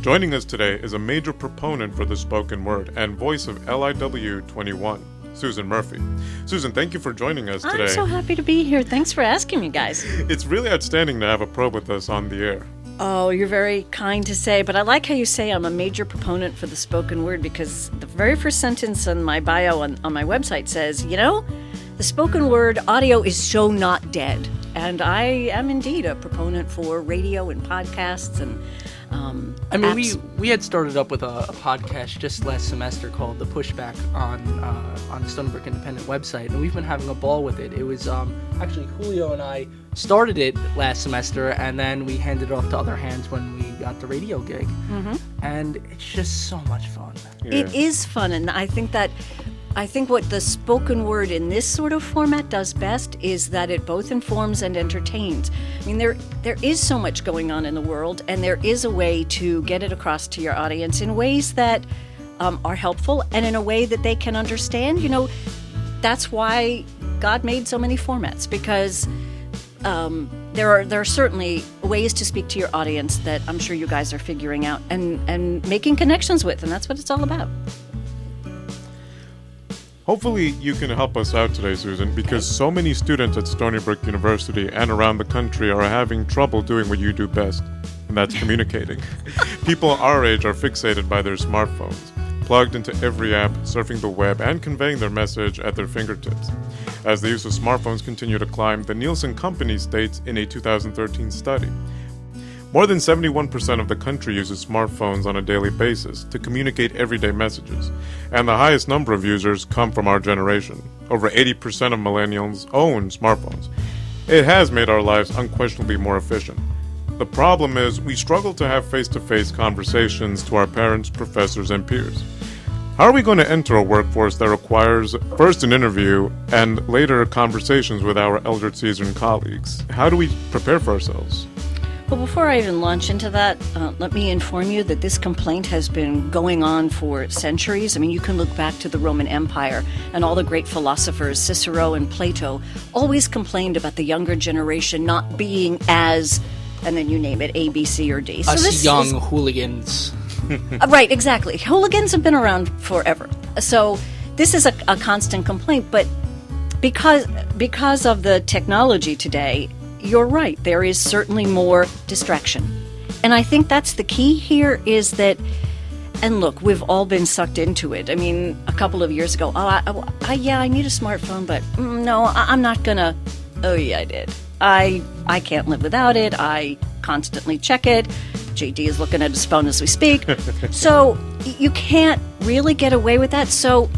Joining us today is a major proponent for the spoken word and voice of WLIW21, Susan Murphy. Susan, thank you for joining us today. I'm so happy to be here. Thanks for asking me, guys. It's really outstanding to have a pro with us on the air. Oh, you're very kind to say, but I like how you say I'm a major proponent for the spoken word, because the very first sentence in my bio on my website says, the spoken word audio is so not dead. And I am indeed a proponent for radio and podcasts and apps. we had started up with a podcast just last semester called The Pushback on the Stony Brook Independent website, and we've been having a ball with it. It was actually Julio and I started it last semester, and then we handed it off to other hands when we got the radio gig. Mm-hmm. And it's just so much fun. Yeah. It is fun, and I think what the spoken word in this sort of format does best is that it both informs and entertains. I mean, there is so much going on in the world, and there is a way to get it across to your audience in ways that are helpful and in a way that they can understand. That's why God made so many formats, because there are certainly ways to speak to your audience that I'm sure you guys are figuring out and making connections with, and that's what it's all about. Hopefully you can help us out today, Susan, because so many students at Stony Brook University and around the country are having trouble doing what you do best, and that's communicating. People our age are fixated by their smartphones, plugged into every app, surfing the web, and conveying their message at their fingertips. As the use of smartphones continue to climb, the Nielsen Company states in a 2013 study, more than 71% of the country uses smartphones on a daily basis to communicate everyday messages, and the highest number of users come from our generation. Over 80% of millennials own smartphones. It has made our lives unquestionably more efficient. The problem is we struggle to have face-to-face conversations to our parents, professors, and peers. How are we going to enter a workforce that requires first an interview and later conversations with our elder seasoned colleagues? How do we prepare for ourselves? Well, before I even launch into that, let me inform you that this complaint has been going on for centuries. I mean, you can look back to the Roman Empire, and all the great philosophers, Cicero and Plato, always complained about the younger generation not being as, and then you name it, A, B, C, or D. So Us young hooligans. Right, exactly. Hooligans have been around forever. So this is a constant complaint, but because of the technology today, you're right, there is certainly more distraction. And I think that's the key here is that, and look, we've all been sucked into it. I mean, a couple of years ago, I need a smartphone, but no, I'm not gonna. Oh yeah, I did. I can't live without it. I constantly check it. JD is looking at his phone as we speak. So you can't really get away with that. So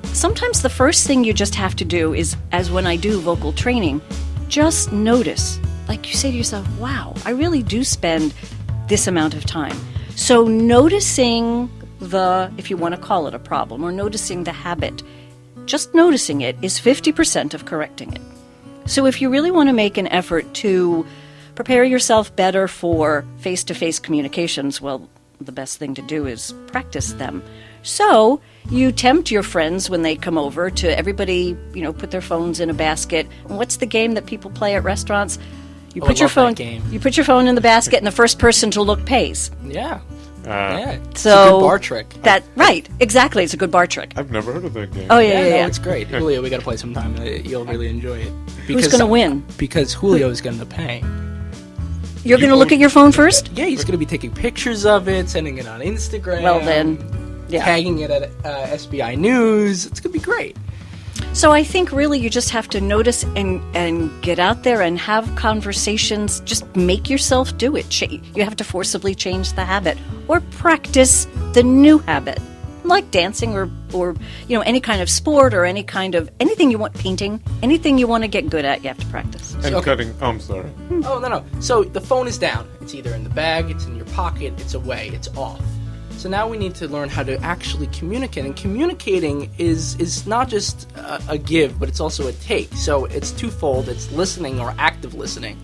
sometimes the first thing you just have to do is, as when I do vocal training, just notice. Like you say to yourself, wow, I really do spend this amount of time. So noticing if you want to call it a problem, or noticing the habit, just noticing it is 50% of correcting it. So if you really want to make an effort to prepare yourself better for face-to-face communications, well, the best thing to do is practice them. So you tempt your friends when they come over to everybody, put their phones in a basket. And what's the game that people play at restaurants? You put your phone in the basket, and the first person to look pays. Yeah. It's so a good bar trick. Right, exactly. It's a good bar trick. I've never heard of that game. Oh, yeah. It's great. Julio, we got to play sometime. You'll really enjoy it. Who's going to win? Because Julio is going to pay. You're going to look at your phone first? Yeah, he's going to be taking pictures of it, sending it on Instagram. Well, then, yeah. Tagging it at SBI News. It's going to be great. So I think really you just have to notice and get out there and have conversations. Just make yourself do it. You have to forcibly change the habit or practice the new habit, like dancing or any kind of sport or anything you want, painting, anything you want to get good at, you have to practice. And cutting. Oh, I'm sorry. Oh, no. So the phone is down. It's either in the bag, it's in your pocket, it's away, it's off. So now we need to learn how to actually communicate. And communicating is not just a give, but it's also a take. So it's twofold. It's listening or active listening.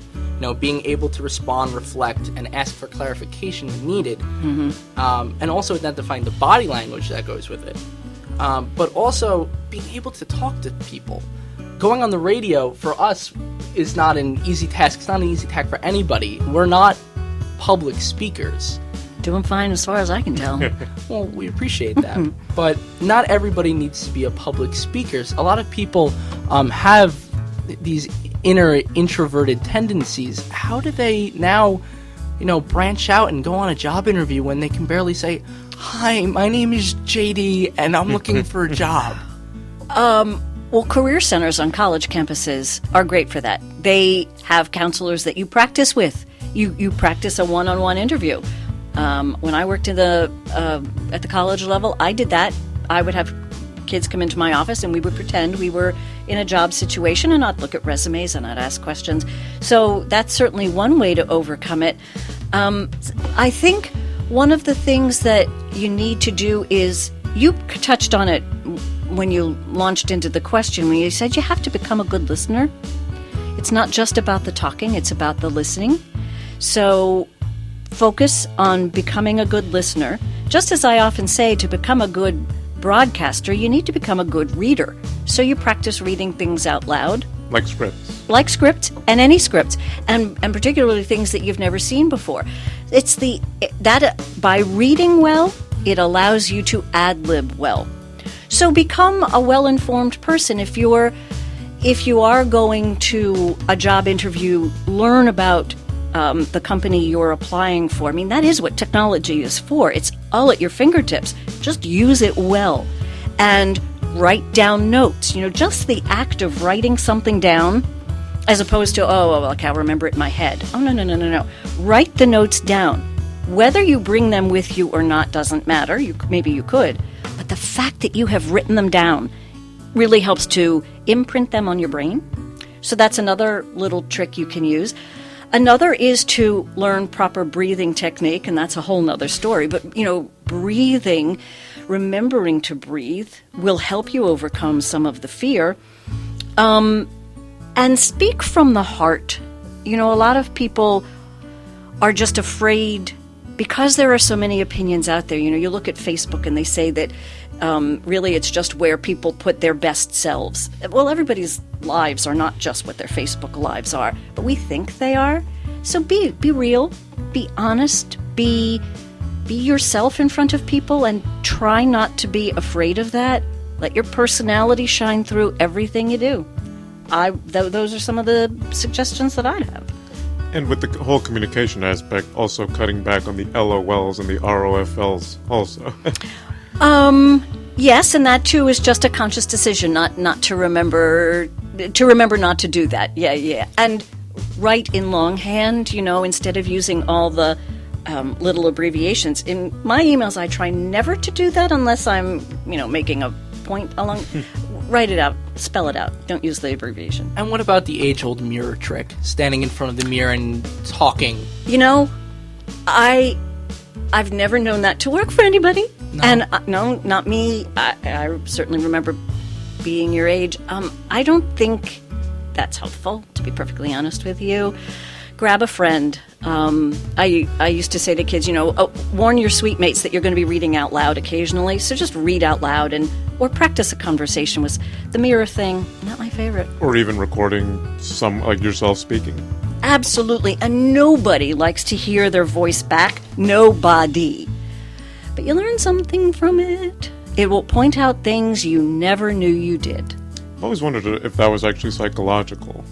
Being able to respond, reflect, and ask for clarification when needed. Mm-hmm. And also identifying the body language that goes with it. But also being able to talk to people. Going on the radio, for us, is not an easy task. It's not an easy task for anybody. We're not public speakers. Doing fine as far as I can tell. Well, we appreciate that. But not everybody needs to be a public speaker. A lot of people have these inner introverted tendencies. How do they now, branch out and go on a job interview when they can barely say, "Hi, my name is JD and I'm looking for a job"? Well, career centers on college campuses are great for that. They have counselors that you practice with. You practice a one-on-one interview. When I worked at the college level, I did that. I would have kids come into my office and we would pretend we were in a job situation, and I'd look at resumes and I'd ask questions. So that's certainly one way to overcome it. I think one of the things that you need to do is, you touched on it when you launched into the question, when you said you have to become a good listener. It's not just about the talking, it's about the listening. So focus on becoming a good listener. Just as I often say, to become a good broadcaster, you need to become a good reader. So you practice reading things out loud. Like scripts. Like scripts, and any scripts, and particularly things that you've never seen before. By reading well, it allows you to ad-lib well. So become a well-informed person. If you are going to a job interview, learn about the company you're applying for. I mean, that is what technology is for. It's all at your fingertips. Just use it well. And write down notes. Just the act of writing something down, as opposed to, I can't remember it in my head. Oh, no. Write the notes down. Whether you bring them with you or not doesn't matter. Maybe you could. But the fact that you have written them down really helps to imprint them on your brain. So that's another little trick you can use. Another is to learn proper breathing technique, and that's a whole nother story. But, breathing, remembering to breathe, will help you overcome some of the fear. And speak from the heart. A lot of people are just afraid, because there are so many opinions out there. You look at Facebook and they say that really it's just where people put their best selves. Well, everybody's lives are not just what their Facebook lives are, but we think they are. So be real, be honest, be yourself in front of people, and try not to be afraid of that. Let your personality shine through everything you do. Those are some of the suggestions that I'd have. And with the whole communication aspect, also cutting back on the LOLs and the ROFLs also. Yes, and that too is just a conscious decision not to remember not to do that. Yeah. And write in longhand, instead of using all the little abbreviations. In my emails, I try never to do that unless I'm, making a point along. Write it out, spell it out. Don't use the abbreviation. And what about the age-old mirror trick? Standing in front of the mirror and talking. I've never known that to work for anybody. No. And no, not me. I certainly remember being your age. I don't think that's helpful, to be perfectly honest with you. Grab a friend. I used to say to kids, warn your suite mates that you're going to be reading out loud occasionally. So just read out loud or practice a conversation. Was the mirror thing not my favorite? Or even recording like yourself speaking. Absolutely. And nobody likes to hear their voice back. Nobody. But you learn something from it. It will point out things you never knew you did. I've always wondered if that was actually psychological.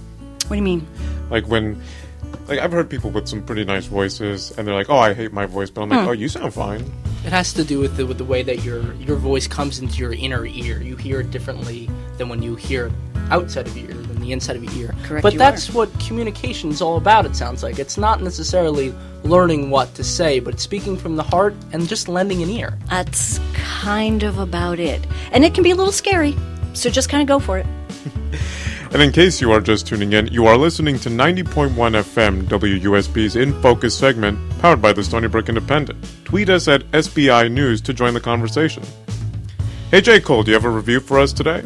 What do you mean? I've heard people with some pretty nice voices, and they're like, "Oh, I hate my voice," but I'm like, "Oh, you sound fine." It has to do with the way that your voice comes into your inner ear. You hear it differently than when you hear it outside of your ear than the inside of your ear. Correct. But that's what communication is all about. It sounds like it's not necessarily learning what to say, but speaking from the heart and just lending an ear. That's kind of about it, and it can be a little scary. So just kind of go for it. And in case you are just tuning in, you are listening to 90.1 FM WUSB's In Focus segment, powered by the Stony Brook Independent. Tweet us at SBI News to join the conversation. Hey J. Cole, do you have a review for us today?